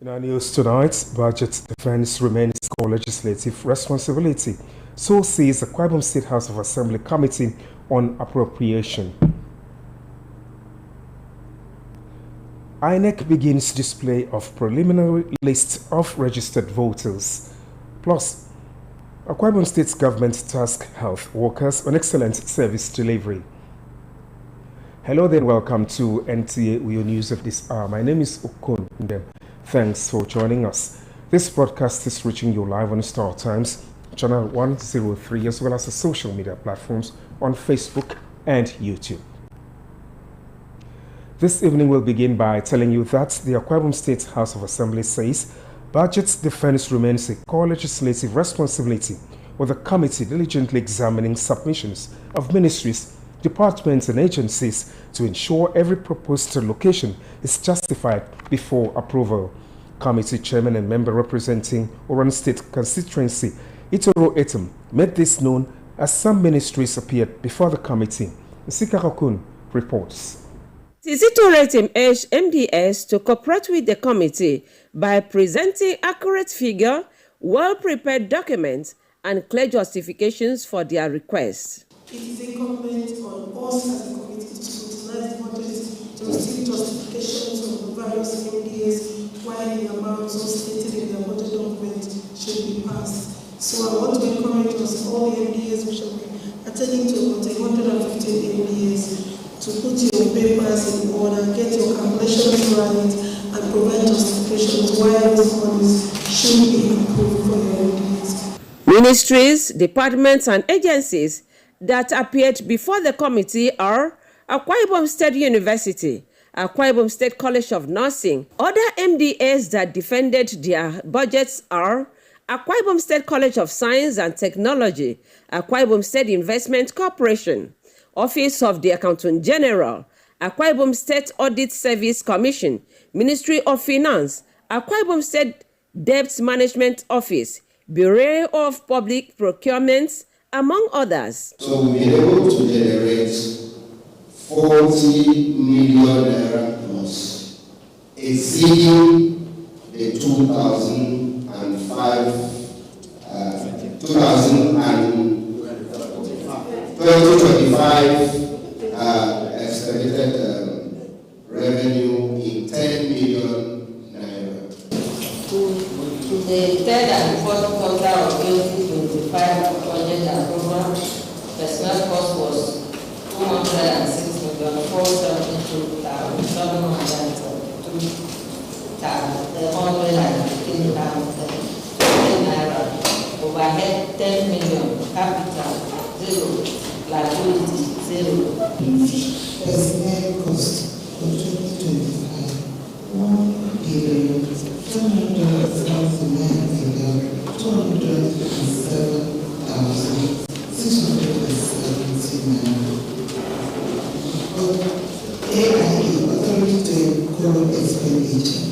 In our news tonight, budget defense remains core legislative responsibility. So says the Akwa Ibom State House of Assembly Committee on Appropriation. INEC begins display of preliminary list of registered voters. Plus, Akwa Ibom State government task health workers on excellent service delivery. Hello there, welcome to NTA Uyo News of this hour. My name is Okon Ndem. Thanks for joining us. This broadcast is reaching you live on Star Times, channel 103, as well as the social media platforms on Facebook and YouTube. This evening we'll begin by telling you that the Akwa Ibom State House of Assembly says budget defense remains a core legislative responsibility, with the committee diligently examining submissions of ministries, departments and agencies to ensure every proposed location is justified before approval. Committee chairman and member representing Oran State constituency, Itoro Etum, made this known as some ministries appeared before the committee. Sikarakun reports. Itoro Etum urged MDS to cooperate with the committee by presenting accurate figure, well-prepared documents, and clear justifications for their requests. It is incumbent on us as a committee to scrutinize the budget to receive justifications from the various MDAs why the amounts so stated in their budget document should be passed. So I want to encourage us, all the MDAs we shall be attending to about 115 MDAs, to put your papers in order, get your calculations right, and provide justifications why those monies should be approved for your MDAs. Ministries, departments, and agencies that appeared before the committee are Akwa Ibom State University, Akwa Ibom State College of Nursing. Other MDAs that defended their budgets are Akwa Ibom State College of Science and Technology, Akwa Ibom State Investment Corporation, Office of the Accountant General, Akwa Ibom State Audit Service Commission, Ministry of Finance, Akwa Ibom State Debt Management Office, Bureau of Public Procurements, among others. So we've been able to generate 40 million naira plus, exceeding the 2025 estimated revenue in 10 million naira. To the third and fourth quarter of 2025 budget approval, personnel cost was 206,472,115 naira. Overhead 10 million, capital 0, liability 0. Personnel cost for 2025, 1,207,670. AIE authority to incur expenditure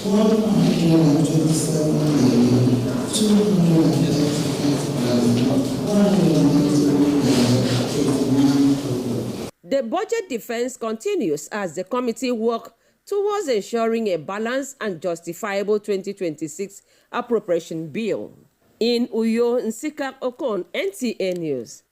127,235,191. The budget defense continues as the committee works towards ensuring a balanced and justifiable 2026 appropriation bill. In Uyo, Nsikak Okon, NTA News.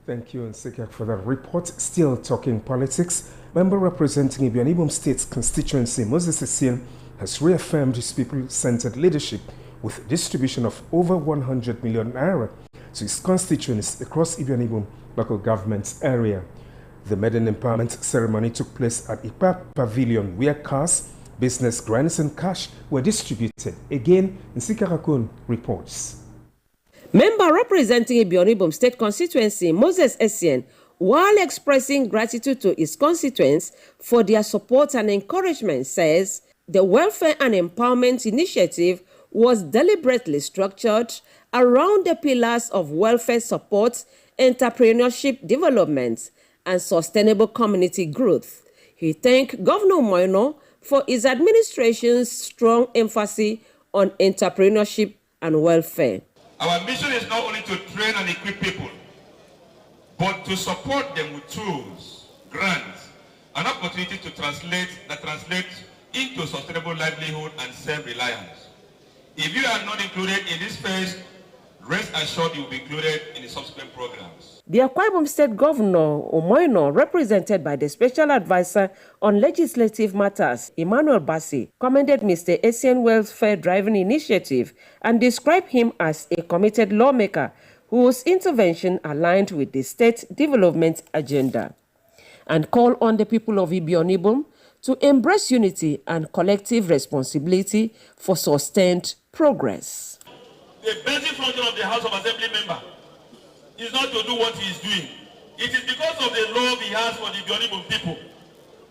Thank you, Nsikak, for that report. Still talking politics, member representing Ibiam Ibom State's constituency, Moses Essien, has reaffirmed his people-centered leadership with distribution of over 100 million naira to his constituents across Ibiam Ibom local government area. The maiden empowerment ceremony took place at Ipa Pavilion, where cars, business grants and cash were distributed. Again, Nsikarakun reports. Member representing Ibiam Ibom State constituency, Moses Essien, while expressing gratitude to his constituents for their support and encouragement, says the Welfare and Empowerment Initiative was deliberately structured around the pillars of welfare support, entrepreneurship development, and sustainable community growth. He thanked Governor Moino for his administration's strong emphasis on entrepreneurship and welfare. Our mission is not only to train and equip people, but to support them with tools, grants, an opportunity to translate into sustainable livelihood and self-reliance. If you are not included in this phase, rest assured you will be included in the subsequent programs. The Akwa Ibom State Governor Omoino, represented by the Special Advisor on Legislative Matters, Emmanuel Bassi, commended Mr. Essien Welfare Driving Initiative and described him as a committed lawmaker whose intervention aligned with the state development agenda, and called on the people of Ibionibum to embrace unity and collective responsibility for sustained progress. The basic function of the House of Assembly member is not to do what he is doing. It is because of the love he has for the Ibionibum people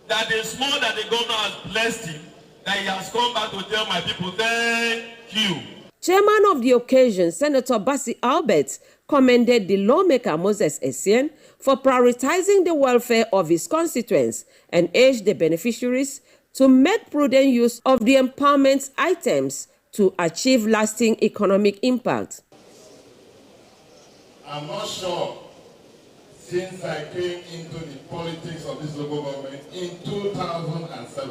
that the small that the governor has blessed him, that he has come back to tell my people, thank you. Chairman of the occasion, Senator Bassi Albert, commended the lawmaker Moses Essien for prioritizing the welfare of his constituents and urged the beneficiaries to make prudent use of the empowerment items to achieve lasting economic impact. I'm not sure, since I came into the politics of this local government in 2007,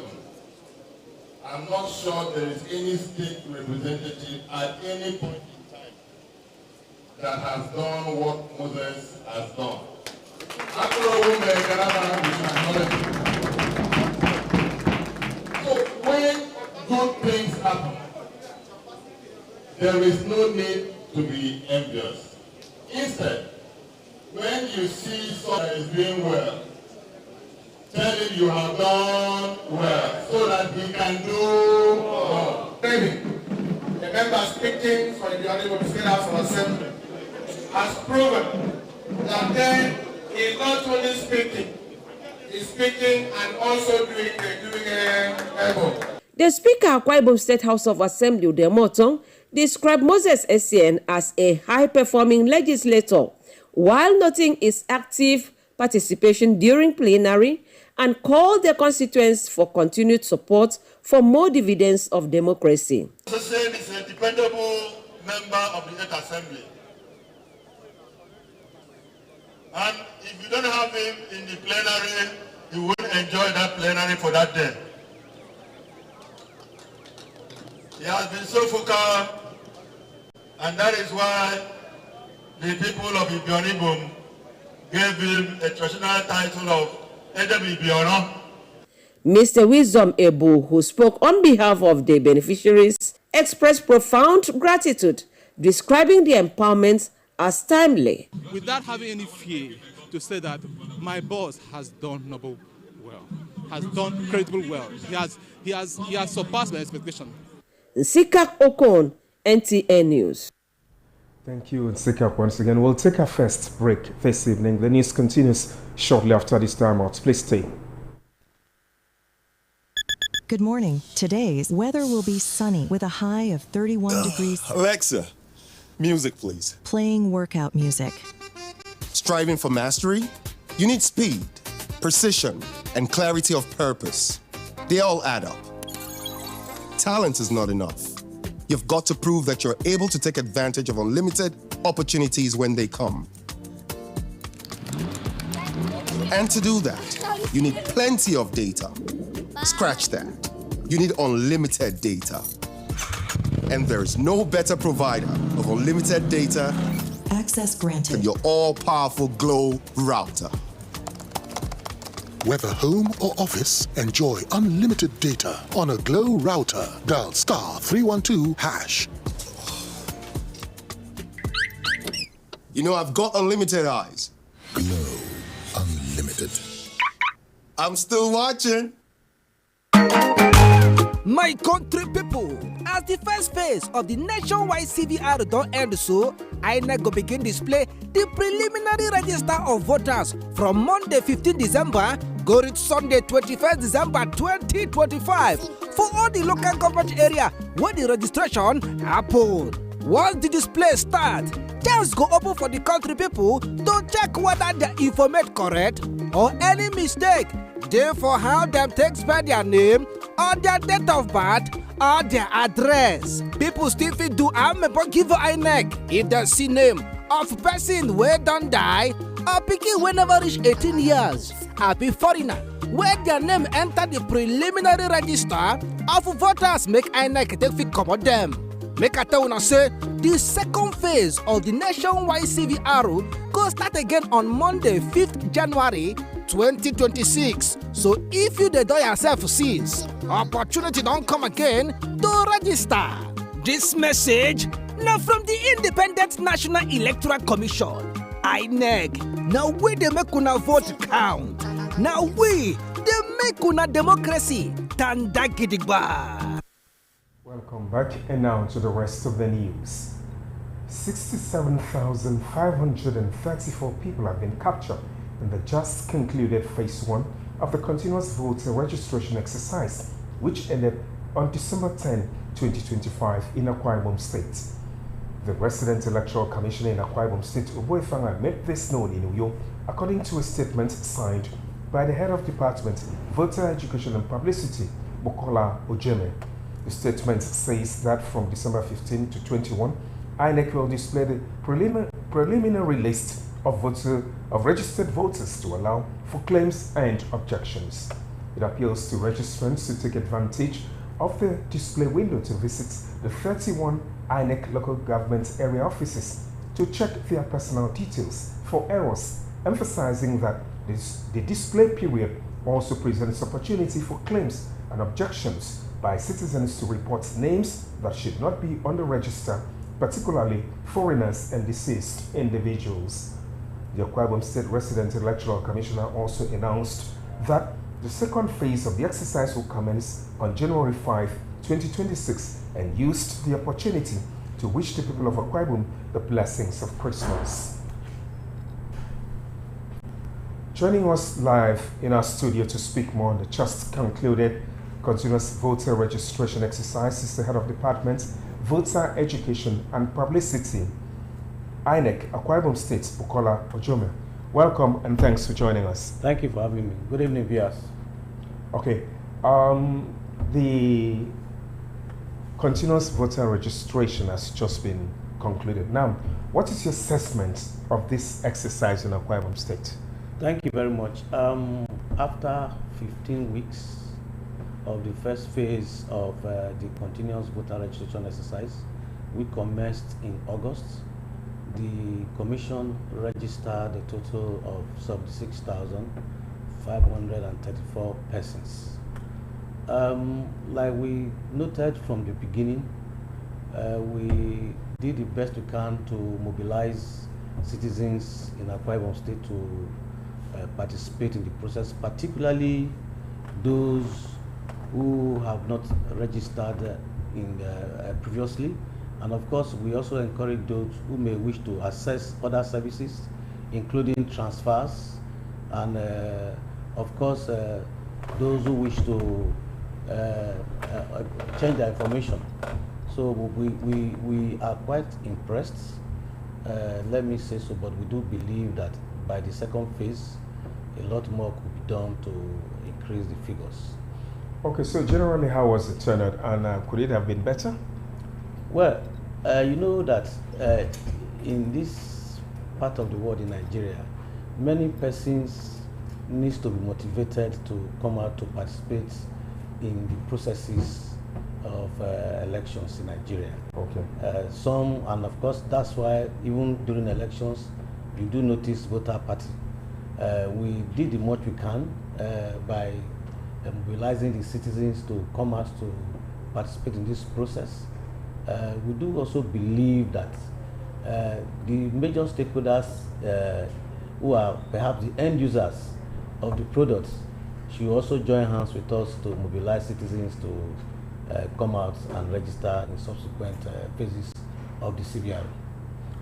I'm not sure there is any state representative at any point in time that has done what Moses has done. So when good things happen, there is no need to be envious. Instead, when you see someone is doing well, tell him you have done well so that he can do more. The member speaking for the Ibionibum State House of Assembly has proven that then he is not only speaking, he's speaking and also doing able. The Speaker of Akwa Ibom State House of Assembly, Udemotong, described Moses Essien as a high-performing legislator, while noting his active participation during plenary and called the constituents for continued support for more dividends of democracy. Essien is a dependable member of the State Assembly. And if you don't have him in the plenary, you won't enjoy that plenary for that day. He has been so focal, and that is why the people of Ibionibum gave him a traditional title of Edem Ibiono. Mr. Wisdom Ebu, who spoke on behalf of the beneficiaries, expressed profound gratitude, describing the empowerment as timely. Without having any fear to say that my boss has done noble well, has done incredible well. He has surpassed my expectation. Nsikak Okon, NTN News. Thank you, Nsikak, once again. We'll take our first break this evening. The news continues shortly after this time out. Please stay. Good morning. Today's weather will be sunny with a high of 31 degrees. Alexa, music please. Playing workout music. Striving for mastery? You need speed, precision, and clarity of purpose. They all add up. Talent is not enough. You've got to prove that you're able to take advantage of unlimited opportunities when they come. And to do that, you need plenty of data. Scratch that. You need unlimited data. And there's no better provider of unlimited data Access granted than your all-powerful Glow router. Whether home or office, enjoy unlimited data on a Glow router. Dial *312#. You know, I've got unlimited eyes. Glow Unlimited. I'm still watching. My country people, as the first phase of the nationwide CVR don't end so, INEC go begin display the preliminary register of voters from Monday 15 December go reach Sunday 21st December 2025 for all the local government area where the registration happen. Once the display starts, chance go open for the country people to check whether their information correct or any mistake. Therefore, how them take spell their name or their date of birth or their address. People still fit do amebo give INEC if they see name of person where don't die or pikin wey never reach 18 years. Happy foreigner where their name enter the preliminary register of voters make INEC take fit comot them. Make I tell una say the second phase of the nationwide CVR go start again on Monday 5th January 2026. So if you dey do yourself since, opportunity don't come again to register. This message now from the Independent National Electoral Commission, INEC. Now we dey make una vote count. Now we dey make una democracy tanda gidigba. Welcome back, and now to the rest of the news. 67,534 people have been captured in the just concluded phase 1 of the continuous voter registration exercise, which ended on December 10, 2025 in Akwa Ibom State. The Resident Electoral Commissioner in Akwa Ibom State, Oboefanga, made this known in Uyo, according to a statement signed by the head of Department, Voter Education and Publicity, Bukola Ojeme. The statement says that from December 15 to 21, INEC will display the preliminary list of registered voters to allow for claims and objections. It appeals to registrants to take advantage of the display window to visit the 31 INEC local government area offices to check their personal details for errors, emphasizing that the display period also presents opportunity for claims and objections by citizens to report names that should not be on the register, particularly foreigners and deceased individuals. The Akwa Ibom State Resident Electoral Commissioner also announced that the second phase of the exercise will commence on January 5, 2026, and used the opportunity to wish the people of Akwa Ibom the blessings of Christmas. Joining us live in our studio to speak more on the just concluded continuous voter registration exercise is the head of Department, Voter Education and Publicity, INEC, Akwa Ibom State, Bukola Ojeme. Welcome and thanks for joining us. Thank you for having me. Good evening, viewers. Okay, the continuous voter registration has just been concluded. Now, what is your assessment of this exercise in Akwa Ibom State? Thank you very much. After 15 weeks of the first phase of the continuous voter registration exercise, we commenced in August. The Commission registered a total of 76,534 persons. Like we noted from the beginning, we did the best we can to mobilize citizens in Akwa Ibom State to participate in the process, particularly those who have not registered previously. And of course, we also encourage those who may wish to access other services, including transfers, and of course, those who wish to change their information. So we are quite impressed, let me say so, but we do believe that by the second phase, a lot more could be done to increase the figures. Okay, so generally, how was the turnout, and could it have been better? Well, you know that in this part of the world, in Nigeria, many persons need to be motivated to come out to participate in the processes of elections in Nigeria. Okay. Some, and of course, that's why even during elections, you do notice voter apathy. We did the much we can by mobilizing the citizens to come out to participate in this process. We do also believe that the major stakeholders who are perhaps the end users of the products should also join hands with us to mobilize citizens to come out and register in subsequent phases of the CVR.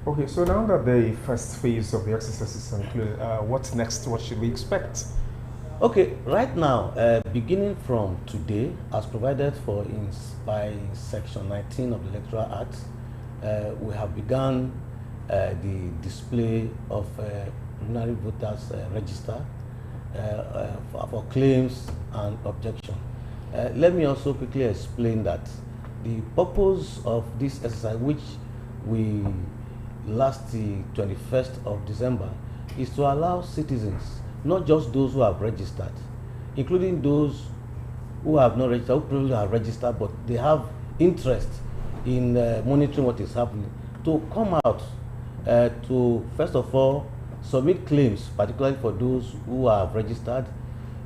Okay, so now that the first phase of the exercise is concluded, what's next? What should we expect? Okay, right now, beginning from today, as provided for by Section 19 of the Electoral Act, we have begun the display of preliminary voters register for claims and objection. Let me also quickly explain that the purpose of this exercise, which we last the 21st of December, is to allow citizens, not just those who have registered, including those who have not registered, who probably have registered, but they have interest in monitoring what is happening, to come out to, first of all, submit claims, particularly for those who have registered,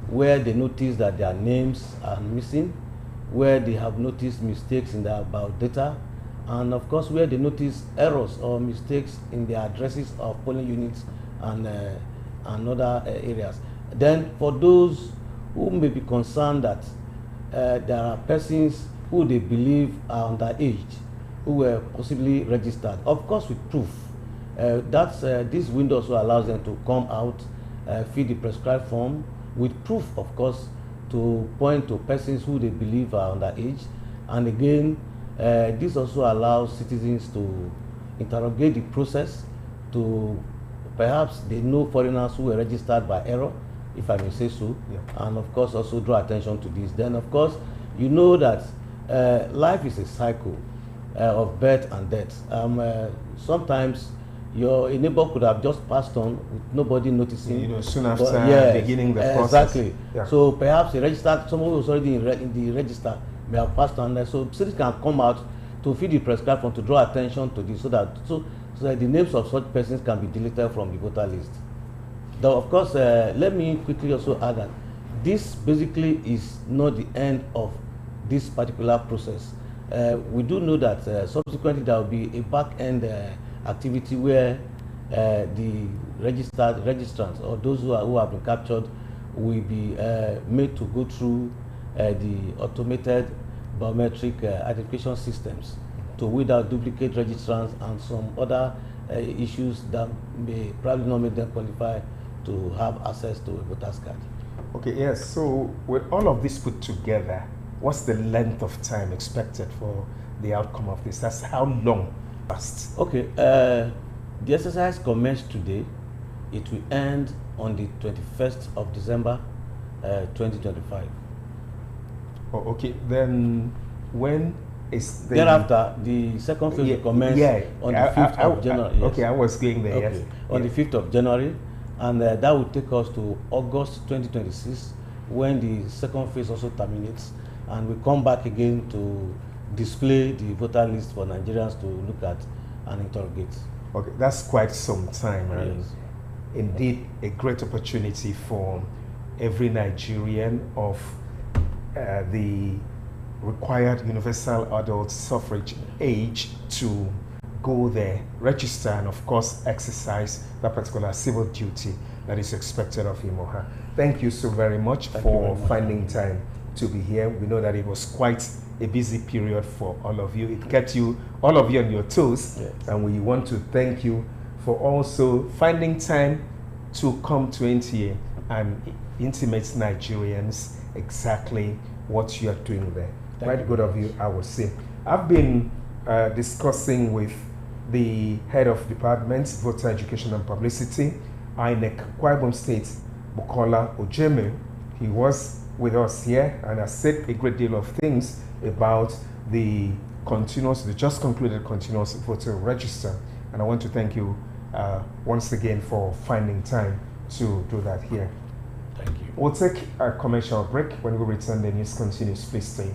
where they notice that their names are missing, where they have noticed mistakes in their about data, and of course where they notice errors or mistakes in the addresses of polling units and other areas. Then for those who may be concerned that there are persons who they believe are underage, who were possibly registered, of course with proof. This window also allows them to come out, fill the prescribed form with proof, of course, to point to persons who they believe are underage. And again, this also allows citizens to interrogate the process, to perhaps they know foreigners who were registered by error, if I may say so, and of course also draw attention to this. Then of course, you know that life is a cycle of birth and death. Sometimes your neighbor could have just passed on with nobody noticing. You know, soon after beginning the process. Exactly. Yeah. So perhaps a registered, someone who was already in the register may have passed on there. So citizens can come out to fill the prescribed form to draw attention to this, so that the names of such persons can be deleted from the voter list. Though of course, let me quickly also add that this basically is not the end of this particular process. We do know that subsequently there will be a back-end activity where the registrants or those who have been captured will be made to go through the automated biometric identification systems to weed out duplicate registrants and some other issues that may probably not make them qualify to have access to a voter's card. Okay, yes. So with all of this put together, what's the length of time expected for the outcome of this? That's how long? Okay, the exercise commenced today. It will end on the 21st of December, 2025. Oh, okay, then when is the... Thereafter, the second phase will commence on the 5th of January. Yes. Okay, I was going there, okay. Yes. On the 5th of January, and that will take us to August 2026, when the second phase also terminates, and we come back again to display the voter list for Nigerians to look at and interrogate. Okay, that's quite some time, and yes. Indeed a great opportunity for every Nigerian of the required universal adult suffrage age to go there, register, and of course exercise that particular civil duty that is expected of him or her. Thank you so very much for finding time to be here. We know that it was quite a busy period for all of you. It kept all of you on your toes, yes. And we want to thank you for also finding time to come to NTA and intimate Nigerians exactly what you are doing there. Quite good of you, I would say. I've been discussing with the head of department, voter education and publicity, INEC, Akwa Ibom State, Bukola Ojeme. He was with us here and has said a great deal of things about the just concluded continuous voter register. And I want to thank you once again for finding time to do that here. Thank you. We'll take a commercial break. When we return, the news continues. Please stay.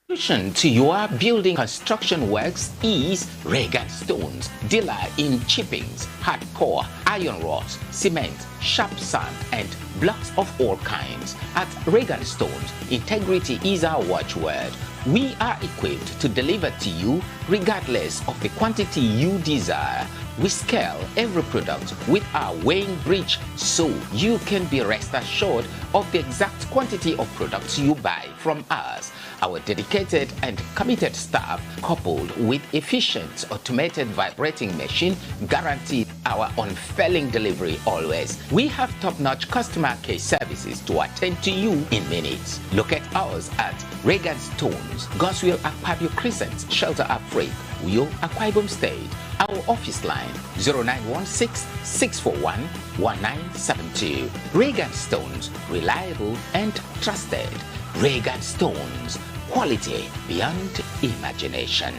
Solution to your building construction works is Regan Stones, dealer in chippings, hardcore, iron rods, cement, sharp sand, and blocks of all kinds. At Regan Stones, integrity is our watchword. We are equipped to deliver to you regardless of the quantity you desire. We scale every product with our weighing bridge so you can be rest assured of the exact quantity of products you buy from us. Our dedicated and committed staff, coupled with efficient automated vibrating machine, guarantee our unfailing delivery always. We have top-notch customer care services to attend to you in minutes. Locate us at Regan Stones, Goswell Akpabio Crescent, Shelter Afraid, Uyo, Akwa Ibom State. Our office line 0916-641-1972. Regan Stones, reliable and trusted. Regan Stones, quality beyond imagination.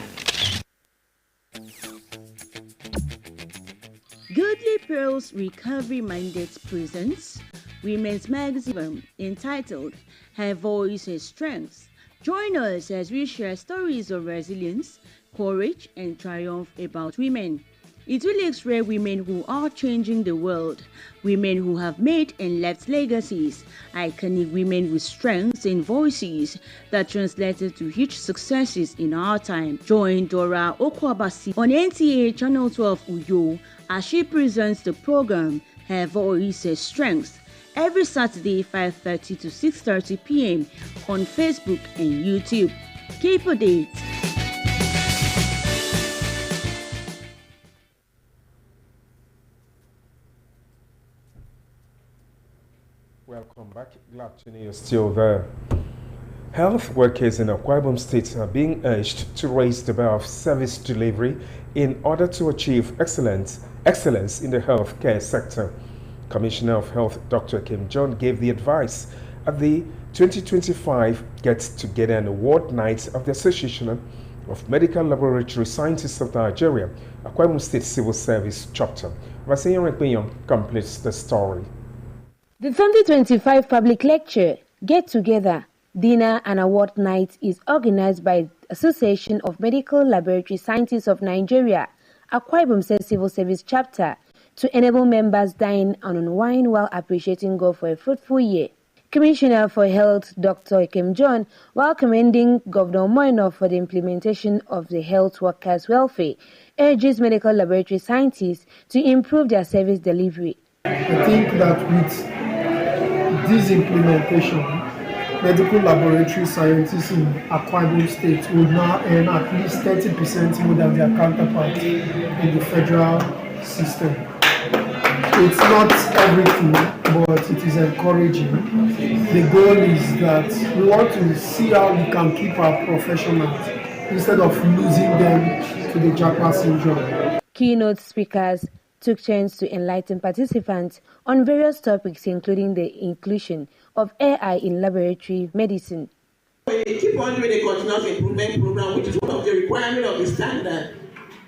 Goodly April's Recovery Mandate presents Women's Magazine entitled Her Voice is Strength. Join us as we share stories of resilience, courage, and triumph about women. It will explore women who are changing the world, women who have made and left legacies, iconic women with strengths and voices that translated to huge successes in our time. Join Dora Okwabasi on NTA Channel 12 Uyo as she presents the program Her Voice is Strength every Saturday 5:30 to 6:30 p.m. on Facebook and YouTube. Keep a date. Welcome back. Glad to know you're still there. Health workers in Akwa Ibom State are being urged to raise the bar of service delivery in order to achieve excellence in the healthcare sector. Commissioner of Health Dr. Kim John gave the advice at the 2025 Get-Together and Award Night of the Association of Medical Laboratory Scientists of Nigeria, Akwa Ibom State Civil Service Chapter. Vaseyan Rekpeyon completes the story. The 2025 Public Lecture, Get-Together, Dinner and Award Night is organized by the Association of Medical Laboratory Scientists of Nigeria, Akwa Ibom State Civil Service Chapter, to enable members dine and unwind while appreciating God for a fruitful year. Commissioner for Health Dr. Kim John, while commending Governor Moino for the implementation of the health workers' welfare, urges medical laboratory scientists to improve their service delivery. I think that with this implementation, medical laboratory scientists in Akwa Ibom State will now earn at least 30% more than their counterparts in the federal system. It's not everything, but it is encouraging. The goal is that we want to see how we can keep our professionals instead of losing them to the Japa syndrome. Keynote speakers took turns to enlighten participants on various topics, including the inclusion of AI in laboratory medicine. When you keep on doing a continuous improvement program, which is one of the requirements of the standard,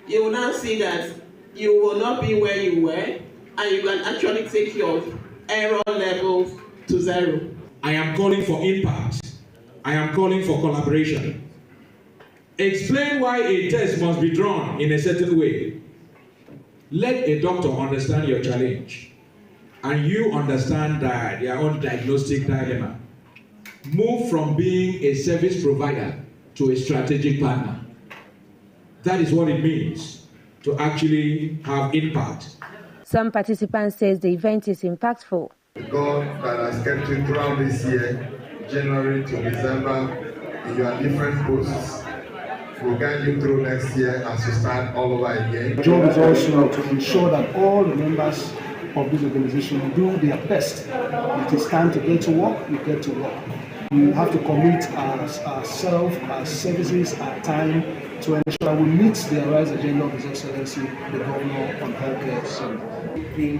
you will now see that you will not be where you were, and you can actually take your error levels to zero. I am calling for impact. I am calling for collaboration. Explain why a test must be drawn in a certain way. Let a doctor understand your challenge, and you understand that their own diagnostic dilemma. Move from being a service provider to a strategic partner. That is what it means to actually have impact. Some participants says the event is impactful. God that has kept you throughout this year, January to December, in your different posts, will guide you through next year as you start all over again. The job is also to ensure that all the members of this organization do their best. It is time to get to work, we get to work. We have to commit ourselves, our services, our time to ensure we meet the Arise agenda of His Excellency, the Governor on healthcare. The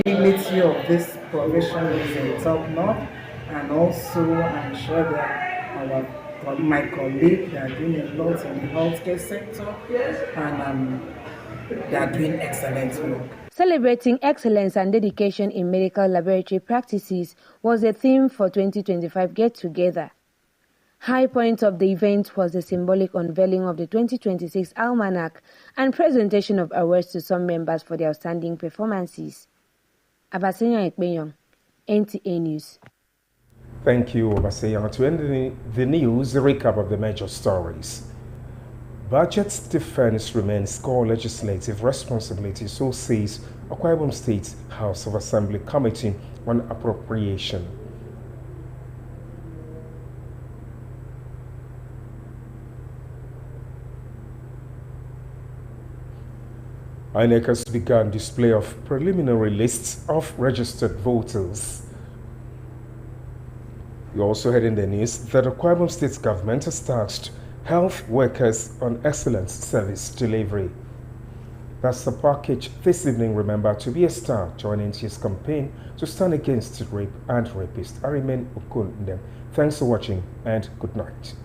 dignity of this profession is top-notch, and also I'm sure that my colleagues are doing a lot in the healthcare sector, and they are doing excellent work. Celebrating excellence and dedication in medical laboratory practices was the theme for 2025 Get-Together. High point of the event was the symbolic unveiling of the 2026 Almanac and presentation of awards to some members for their outstanding performances. Abasenya Ekpeyon, NTA News. Thank you, Obasenya. To end the news, a recap of the major stories. Budget defense remains core legislative responsibility, so says Akwa Ibom State House of Assembly Committee on Appropriation. INEC has begun display of preliminary lists of registered voters. You also heard in the news that the Akwa Ibom State government has tasked health workers on excellent service delivery. That's the package this evening. Remember to be a star, join NTA's campaign to stand against rape and rapists. I remain Okun. Thanks for watching and good night.